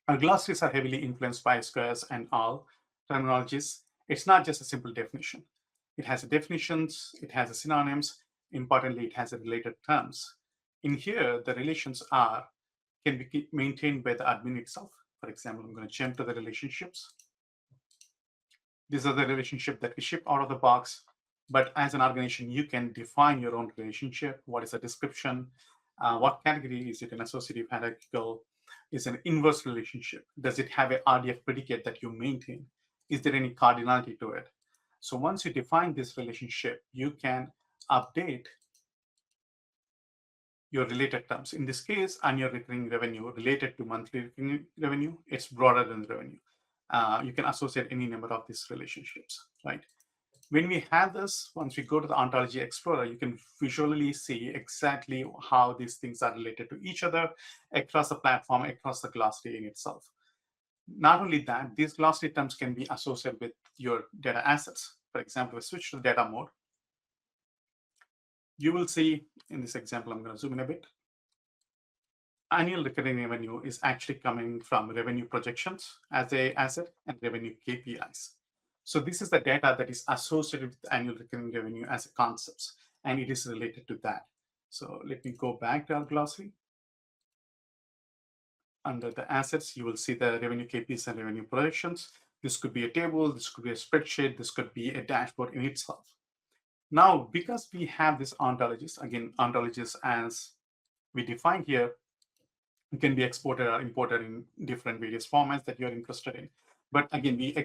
Our glossaries are heavily influenced by squares and all terminologies. It's not just a simple definition. It has definitions, it has synonyms, importantly, it has related terms. In here, the relations can be maintained by the admin itself. For example, I'm going to jump to the relationships. These are the relationships that we ship out of the box. But as an organization, you can define your own relationship. What is the description? What category is it? An associative, hierarchical? Is an inverse relationship? Does it have an RDF predicate that you maintain? Is there any cardinality to it? So once you define this relationship, you can update your related terms. In this case, annual recurring revenue related to monthly recurring revenue, it's broader than revenue. You can associate any number of these relationships, right? When we have this, once we go to the Ontology Explorer, you can visually see exactly how these things are related to each other across the platform, across the glossary in itself. Not only that, these glossary terms can be associated with your data assets. For example, we switch to data mode. You will see in this example, I'm going to zoom in a bit. Annual recurring revenue is actually coming from revenue projections as an asset and revenue KPIs. So this is the data that is associated with annual recurring revenue as a concept, and it is related to that. So let me go back to our glossary. Under the assets, you will see the revenue KPIs and revenue projections. This could be a table, this could be a spreadsheet, this could be a dashboard in itself. Now, because we have these ontologies, again, ontologies as we define here, it can be exported or imported in different various formats that you're interested in. But again, we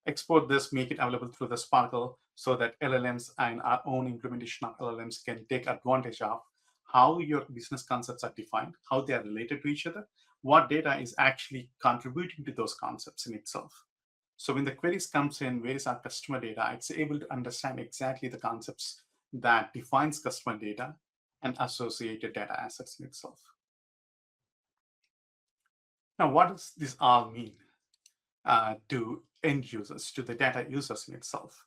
export this, make it available through the Sparkle so that LLMs and our own implementation of LLMs can take advantage of how your business concepts are defined, how they are related to each other, what data is actually contributing to those concepts in itself. So when the queries comes in, where is our customer data, it's able to understand exactly the concepts that defines customer data and associated data assets in itself. Now, what does this all mean to end users, to the data users in itself?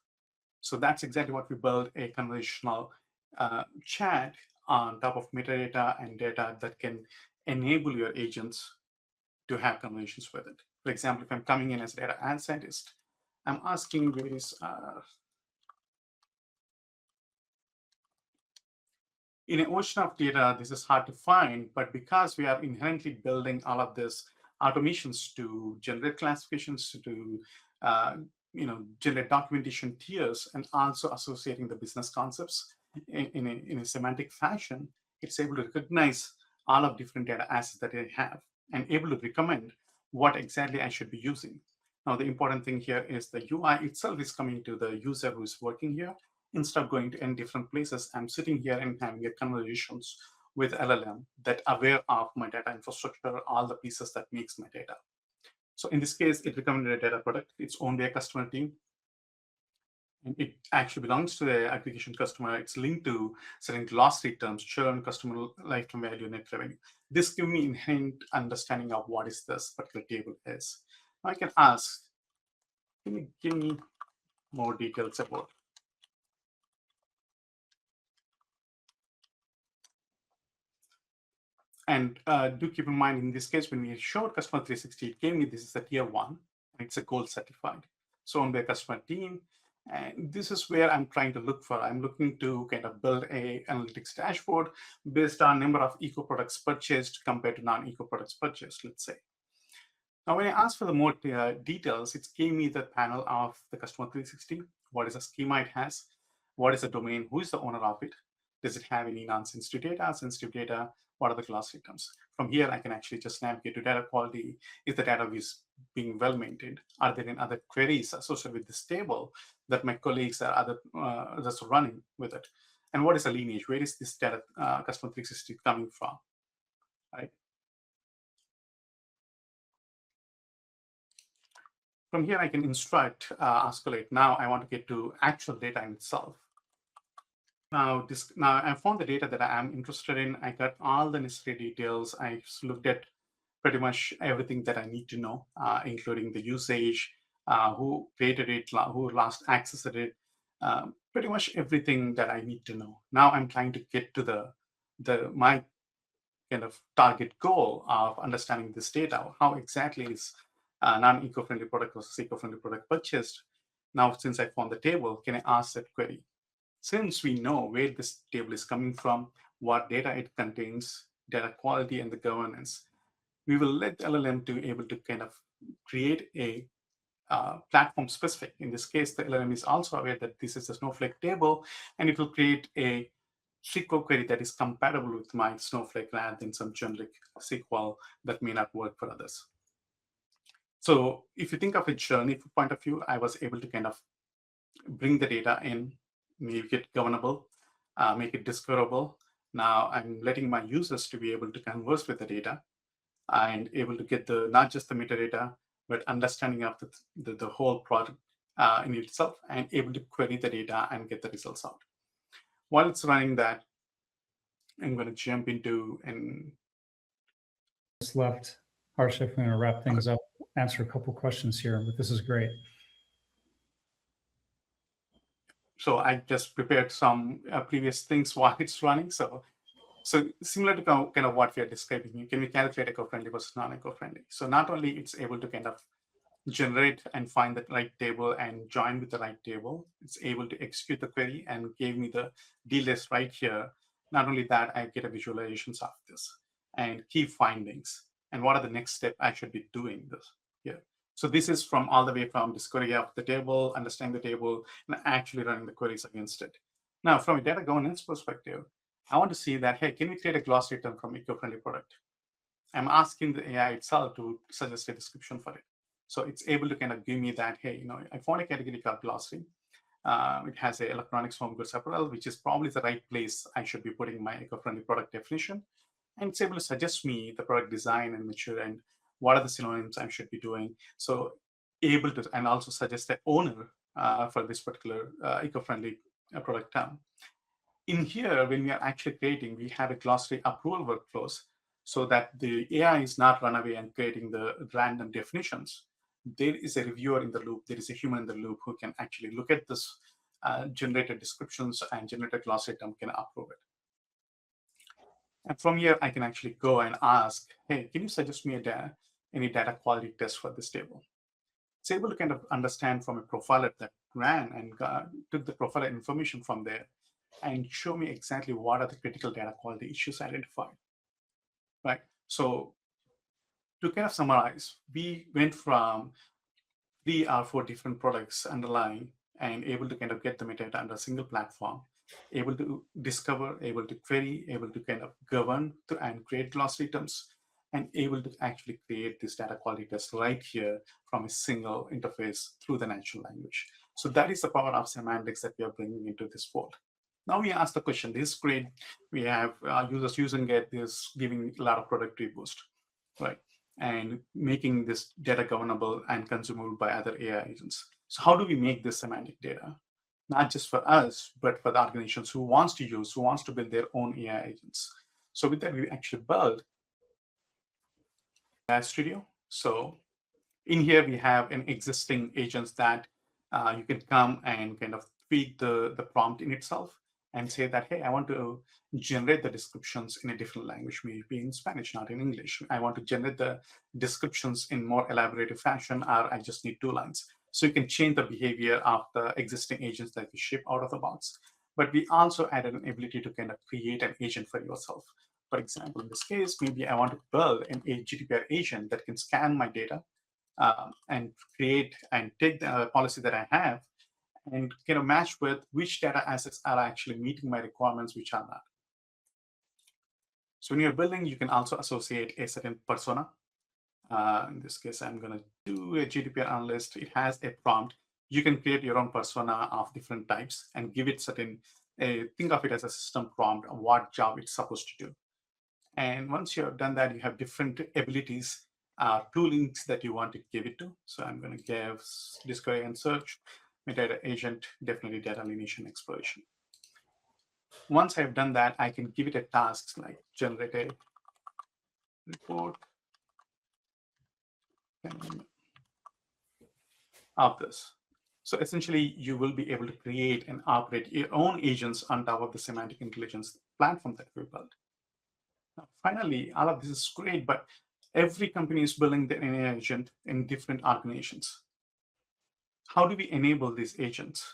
So that's exactly what we built, a conversational chat on top of metadata and data that can enable your agents to have conversations with it. For example, if I'm coming in as a data scientist, I'm asking various in an ocean of data, this is hard to find, but because we are inherently building all of this automations to generate classifications, to generate documentation tiers, and also associating the business concepts in a semantic fashion, it's able to recognize all of different data assets that I have and able to recommend what exactly I should be using. Now, the important thing here is the UI itself is coming to the user who is working here. Instead of going to in different places, I'm sitting here and having a conversations with LLM that aware of my data infrastructure, all the pieces that makes my data. So in this case, it recommended a data product. It's owned by a customer team. And it actually belongs to the aggregation customer. It's linked to certain glossary terms, churn, customer lifetime value, net revenue. This gives me inherent understanding of what is this particular table is. Now I can ask, can you give me more details about? And do keep in mind, in this case, when we showed customer 360, it gave me this is a tier 1, and it's a gold certified. So on the customer team, and this is where I'm trying to look for. I'm looking to kind of build a analytics dashboard based on number of eco products purchased compared to non-eco products purchased, let's say. Now, when I asked for the more details, it gave me the panel of the customer 360. What is the schema it has? What is the domain? Who is the owner of it? Does it have any non-sensitive data, sensitive data? What are the glossary terms? From here, I can actually just navigate to data quality. Is the data being well maintained? Are there any other queries associated with this table that my colleagues or other others are running with it? And what is the lineage? Where is this data customer 360 coming from? Right? From here, I can instruct Collate. Now I want to get to actual data in itself. Now I found the data that I am interested in. I got all the necessary details. I looked at pretty much everything that I need to know, including the usage, who created it, who last accessed it, pretty much everything that I need to know. Now I'm trying to get to my kind of target goal of understanding this data. How exactly is non-eco-friendly product versus eco-friendly product purchased? Now, since I found the table, can I ask that query? Since we know where this table is coming from, what data it contains, data quality, and the governance, we will let the LLM to be able to kind of create a platform specific. In this case, the LLM is also aware that this is a Snowflake table, and it will create a SQL query that is compatible with my Snowflake rather than some generic SQL that may not work for others. So if you think of a journey point of view, I was able to kind of bring the data in, make it governable, make it discoverable. Now I'm letting my users to be able to converse with the data and able to get not just the metadata, but understanding of the whole product in itself, and able to query the data and get the results out. While it's running that, I'm going to jump into and Just left. Harsh, if we're going to wrap things up, answer a couple questions here, but this is great. So I just prepared some previous things while it's running. So similar to kind of what we are describing, can we calculate eco-friendly versus non-eco-friendly? So not only it's able to kind of generate and find the right table and join with the right table, it's able to execute the query and gave me the D list right here. Not only that, I get a visualizations of this and key findings and what are the next step I should be doing this here. So this is from all the way from discovery of the table, understanding the table, and actually running the queries against it. Now, from a data governance perspective, I want to see that, hey, can we create a glossary term from eco-friendly product? I'm asking the AI itself to suggest a description for it. So it's able to kind of give me that, hey, I found a category called glossary. It has a electronics, home goods, apparel, which is probably the right place I should be putting my eco-friendly product definition. And it's able to suggest me the product design and mature and what are the synonyms I should be doing. So able to, and also suggest the owner for this particular eco-friendly product term. In here, when we are actually creating, we have a glossary approval workflows so that the AI is not run away and creating the random definitions. There is a reviewer in the loop. There is a human in the loop who can actually look at this generated descriptions and generated glossary term can approve it. And from here, I can actually go and ask, hey, can you suggest me any data quality test for this table? It's able to kind of understand from a profiler that ran and took the profiler information from there and show me exactly what are the critical data quality issues identified, right? So to kind of summarize, we went from 3 or 4 different products underlying and able to kind of get the metadata under a single platform, able to discover, able to query, able to kind of govern and create glossary terms, and able to actually create this data quality test right here from a single interface through the natural language. So that is the power of semantics that we are bringing into this fold. Now we ask the question, this is great. We have users using it, this giving a lot of productivity boost, right? And making this data governable and consumable by other AI agents. So how do we make this semantic data? not just for us, but for the organizations who wants to build their own AI agents. So with that, we actually built AI Studio. So in here, we have an existing agents that you can come and kind of tweak the prompt in itself and say that, hey, I want to generate the descriptions in a different language, maybe in Spanish, not in English. I want to generate the descriptions in more elaborative fashion, or I just need 2 lines. So you can change the behavior of the existing agents that we ship out of the box. But we also added an ability to kind of create an agent for yourself. For example, in this case, maybe I want to build an GDPR agent that can scan my data and create and take the policy that I have and kind of match with which data assets are actually meeting my requirements, which are not. So when you're building, you can also associate a certain persona. In this case, I'm going to do a GDPR analyst. It has a prompt. You can create your own persona of different types and give it certain, think of it as a system prompt of what job it's supposed to do. And once you have done that, you have different abilities, toolings that you want to give it to. So I'm going to give discovery and search, metadata agent, definitely data lineage and exploration. Once I've done that, I can give it a task like generate a report of this. So essentially, you will be able to create and operate your own agents on top of the semantic intelligence platform that we built. Now, finally, all of this is great, but every company is building their AI agent in different organizations. How do we enable these agents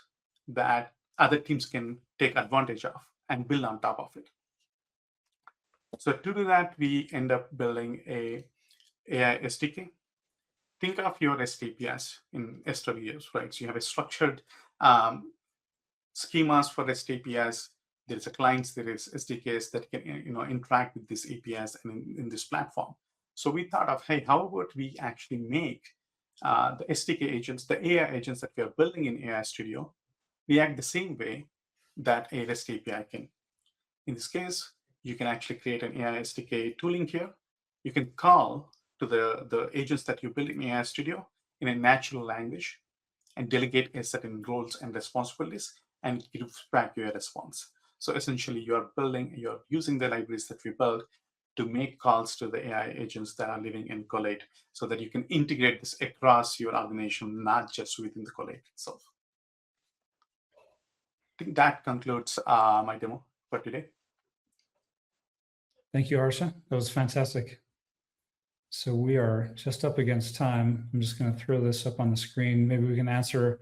that other teams can take advantage of and build on top of it? So to do that, we end up building a AI SDK. Think of your REST APIs in SWS, right? So you have a structured schemas for REST APIs. There's a clients, there is SDKs that can interact with these APIs and in this platform. So we thought of, hey, how about we actually make the SDK agents, the AI agents that we are building in AI Studio, react the same way that a REST API can. In this case, you can actually create an AI SDK tooling here. You can call to the agents that you build in AI Studio in a natural language and delegate a certain roles and responsibilities and it gives back your response. So essentially, you're using the libraries that we built to make calls to the AI agents that are living in Collate so that you can integrate this across your organization, not just within the Collate itself. I think that concludes my demo for today. Thank you, Arsha. That was fantastic. So we are just up against time. I'm just going to throw this up on the screen. Maybe we can answer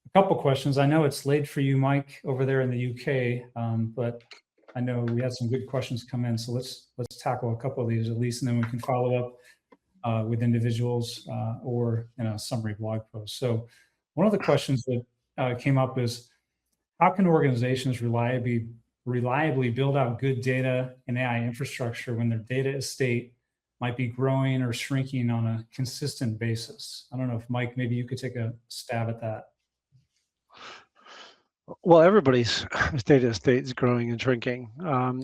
a couple questions. I know it's late for you, Mike, over there in the UK, but I know we had some good questions come in. So let's tackle a couple of these at least, and then we can follow up with individuals or in a summary blog post. So one of the questions that came up is, how can organizations reliably build out good data and AI infrastructure when their data estate might be growing or shrinking on a consistent basis? I don't know if Mike, maybe you could take a stab at that. Well, everybody's data estate is growing and shrinking.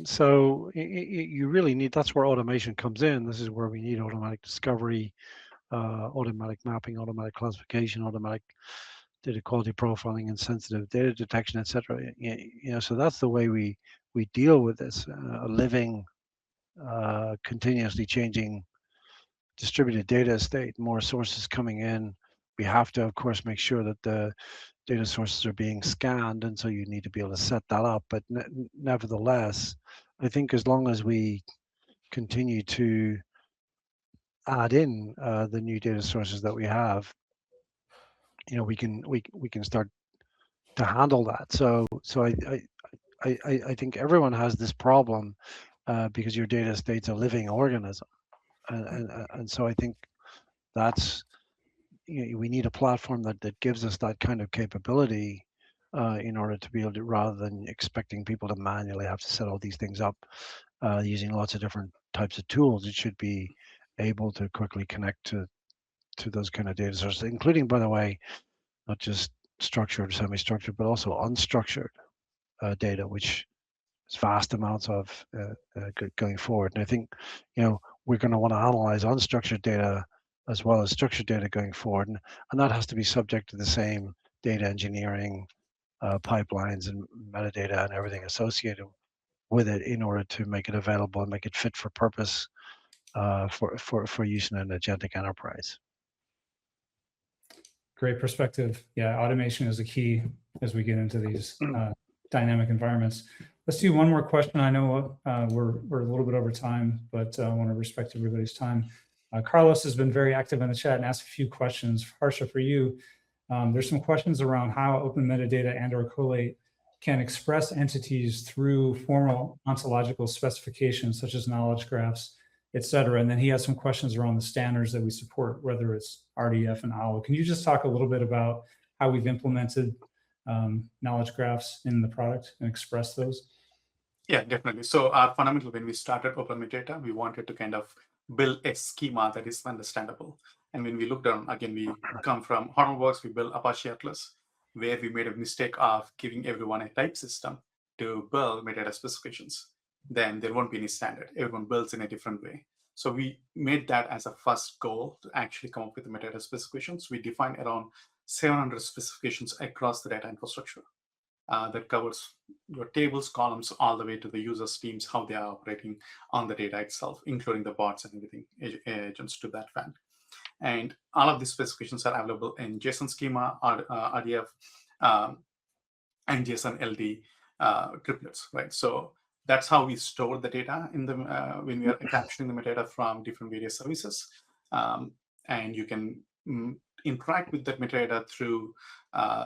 So you really need, that's where automation comes in. This is where we need automatic discovery, automatic mapping, automatic classification, automatic data quality profiling and sensitive data detection, etc. So that's the way we deal with this, a living, continuously changing distributed data estate, more sources coming in. We have to, of course, make sure that the data sources are being scanned, and so you need to be able to set that up. But nevertheless, I think as long as we continue to add in the new data sources that we have, we can start to handle that. So I think everyone has this problem because your data estate's a living organism, and so I think that's we need a platform that gives us that kind of capability in order to be able to, rather than expecting people to manually have to set all these things up using lots of different types of tools. It should be able to quickly connect to those kind of data sources, including, by the way, not just structured, semi-structured, but also unstructured data, which is vast amounts of going forward. And I think, we're going to want to analyze unstructured data as well as structured data going forward. And that has to be subject to the same data engineering pipelines and metadata and everything associated with it in order to make it available and make it fit for purpose for use in an agentic enterprise. Great perspective. Yeah, automation is a key as we get into these dynamic environments. Let's do one more question. I know we're a little bit over time, but I want to respect everybody's time. Carlos has been very active in the chat and asked a few questions. Harsha, for you, there's some questions around how open metadata and/or Collate can express entities through formal ontological specifications such as knowledge graphs, et cetera. And then he has some questions around the standards that we support, whether it's RDF and OWL. Can you just talk a little bit about how we've implemented knowledge graphs in the product and express those? Yeah, definitely. So fundamentally, when we started open metadata, we wanted to kind of build a schema that is understandable. And when we looked down, again, we come from Hortonworks, we built Apache Atlas, where we made a mistake of giving everyone a type system to build metadata specifications. Then there won't be any standard. Everyone builds in a different way. So we made that as a first goal to actually come up with the metadata specifications. We defined around 700 specifications across the data infrastructure. That covers your tables, columns, all the way to the users' teams, how they are operating on the data itself, including the bots and everything, agents to that fact. And all of these specifications are available in JSON schema, RDF, and JSON LD triplets, right? So that's how we store the data in the when we are capturing the metadata from different various services. And you can interact with that metadata through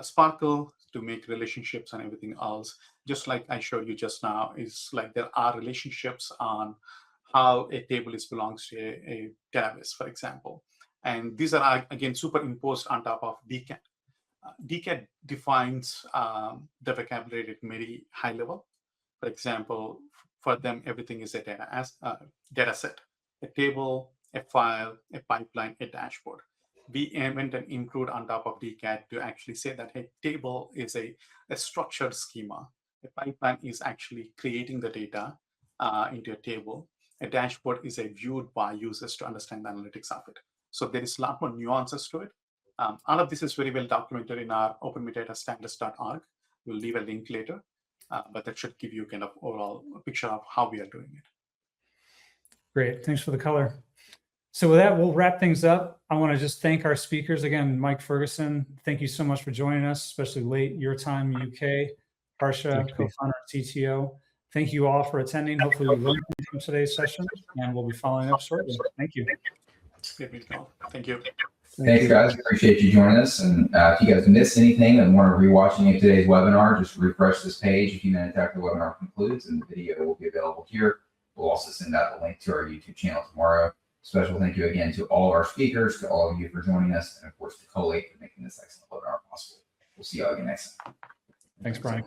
Sparkle to make relationships and everything else. Just like I showed you just now, is like there are relationships on how a table belongs to a database, for example. And these are, again, superimposed on top of DCAT. DCAT defines the vocabulary at very high level. For example, for them, everything is a data set, a table, a file, a pipeline, a dashboard. We went and improved on top of DCAT to actually say that a table is a structured schema. A pipeline is actually creating the data into a table. A dashboard is viewed by users to understand the analytics of it. So there is a lot more nuances to it. All of this is very well documented in our openmetadastandards.org. We'll leave a link later, but that should give you kind of overall picture of how we are doing it. Great, thanks for the color. So with that, we'll wrap things up. I want to just thank our speakers again. Mike Ferguson, thank you so much for joining us, especially late your time, UK. Harsha, co-founder and CTO. Thank you all for attending. Hopefully you learned from today's session, and we'll be following up shortly. Thank you. Thank you. Thanks, guys. Appreciate you joining us. And if you guys missed anything and want to rewatch any of today's webinar, just refresh this page a few minutes after the webinar concludes, and the video will be available here. We'll also send out the link to our YouTube channel tomorrow. Special thank you again to all our speakers, to all of you for joining us, and of course to Collate for making this excellent webinar possible. We'll see you all again next time. Thanks, Brian.